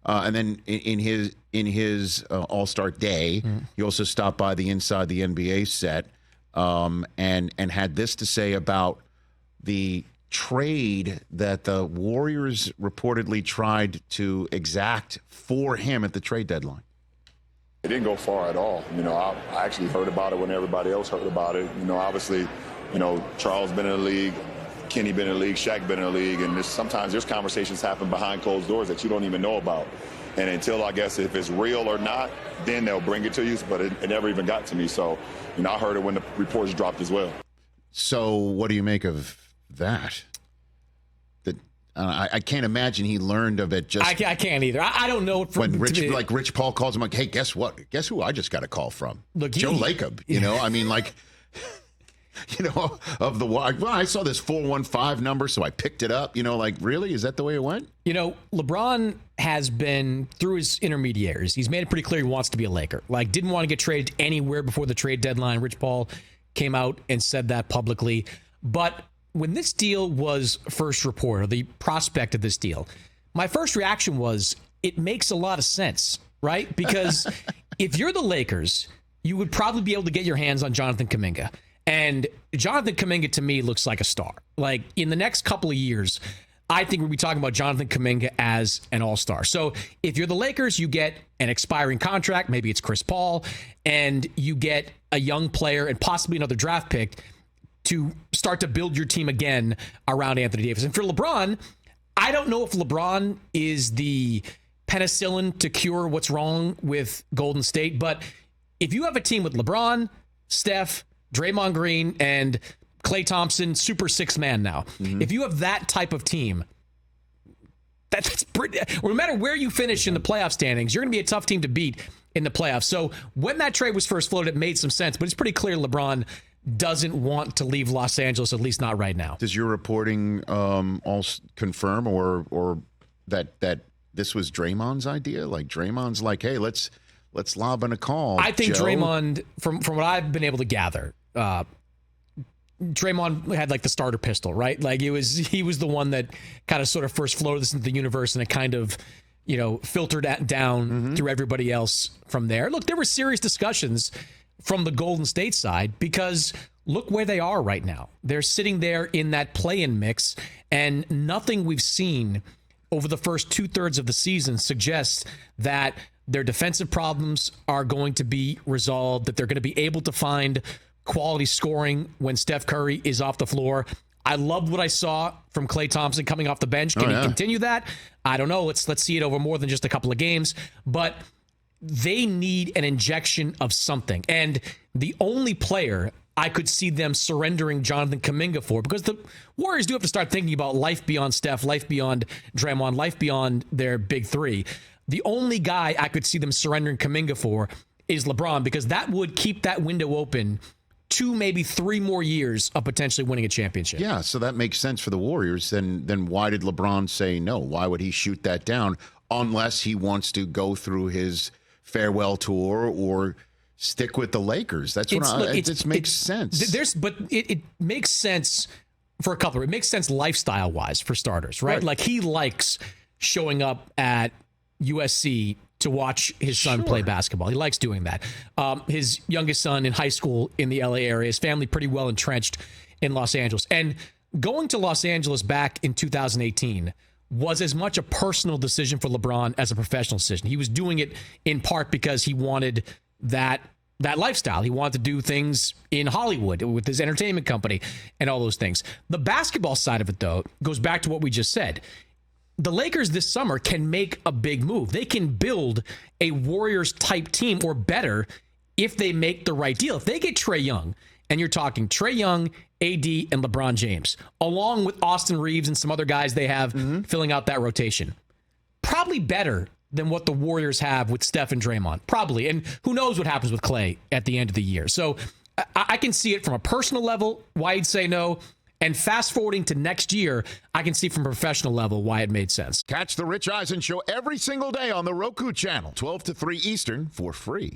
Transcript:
And then in his All-Star day, he also stopped by the Inside the NBA set and had this to say about the trade that the Warriors reportedly tried to exact for him at the trade deadline. It didn't go far at all. I actually heard about it when everybody else heard about it. Obviously, Charles been in the league, Kenny been in the league, Shaq been in the league, and sometimes there's conversations happen behind closed doors that you don't even know about. And until, I guess, if it's real or not, then they'll bring it to you. But it never even got to me. So, I heard it when the reports dropped as well. So what do you make of that? I can't imagine he learned of it just. I can't either. I don't know. When Rich Paul calls him, like, hey, guess what? Guess who I just got a call from? Look, Joe Lacob. I mean, like, of the well, I saw this 415 number, so I picked it up. Like, really? Is that the way it went? LeBron has been through his intermediaries. He's made it pretty clear he wants to be a Laker. Like, didn't want to get traded anywhere before the trade deadline. Rich Paul came out and said that publicly. But when this deal was first reported, the prospect of this deal, my first reaction was it makes a lot of sense, right? Because if you're the Lakers, you would probably be able to get your hands on Jonathan Kuminga. And Jonathan Kuminga, to me, looks like a star. Like, in the next couple of years, I think we'll be talking about Jonathan Kuminga as an all-star. So if you're the Lakers, you get an expiring contract, maybe it's Chris Paul, and you get a young player and possibly another draft pick to start to build your team again around Anthony Davis. And for LeBron, I don't know if LeBron is the penicillin to cure what's wrong with Golden State, but if you have a team with LeBron, Steph, Draymond Green, and Klay Thompson, super six man now. If you have that type of team, that's pretty, no matter where you finish in the playoff standings, you're going to be a tough team to beat in the playoffs. So when that trade was first floated, it made some sense, but it's pretty clear LeBron doesn't want to leave Los Angeles, at least not right now. Does your reporting all confirm or that this was Draymond's idea? Like, Draymond's like, hey, let's lob in a call. I think Joe. Draymond, from what I've been able to gather, Draymond had like the starter pistol, right? Like, he was the one that kind of sort of first floated this into the universe, and it kind of, filtered down through everybody else from there. Look, there were serious discussions from the Golden State side, because look where they are right now. They're sitting there in that play-in mix, and nothing we've seen over the first 2/3 of the season suggests that their defensive problems are going to be resolved, that they're going to be able to find quality scoring when Steph Curry is off the floor. I loved what I saw from Klay Thompson coming off the bench. Can he continue that? I don't know. Let's see it over more than just a couple of games. But they need an injection of something. And the only player I could see them surrendering Jonathan Kuminga for, because the Warriors do have to start thinking about life beyond Steph, life beyond Draymond, life beyond their big three. The only guy I could see them surrendering Kuminga for is LeBron, because that would keep that window open 2, maybe 3 more years of potentially winning a championship. Yeah, so that makes sense for the Warriors. Then why did LeBron say no? Why would he shoot that down unless he wants to go through his farewell tour or stick with the Lakers? That's what it makes sense. It makes sense for a couple. It makes sense lifestyle wise, for starters, right? Like, he likes showing up at USC to watch his son play basketball. He likes doing that. His youngest son in high school in the LA area, his family pretty well entrenched in Los Angeles. And going to Los Angeles back in 2018 was as much a personal decision for LeBron as a professional decision. He was doing it in part because he wanted that lifestyle. He wanted to do things in Hollywood with his entertainment company and all those things. The basketball side of it, though, goes back to what we just said. The Lakers this summer can make a big move. They can build a Warriors-type team, or better, if they make the right deal. If they get Trae Young, and you're talking Trae Young, AD, and LeBron James, along with Austin Reeves and some other guys they have filling out that rotation, probably better than what the Warriors have with Steph and Draymond. Probably. And who knows what happens with Klay at the end of the year. So I can see it from a personal level, why he'd say no. And fast forwarding to next year, I can see from a professional level why it made sense. Catch the Rich Eisen Show every single day on the Roku channel, 12 to 3 Eastern, for free.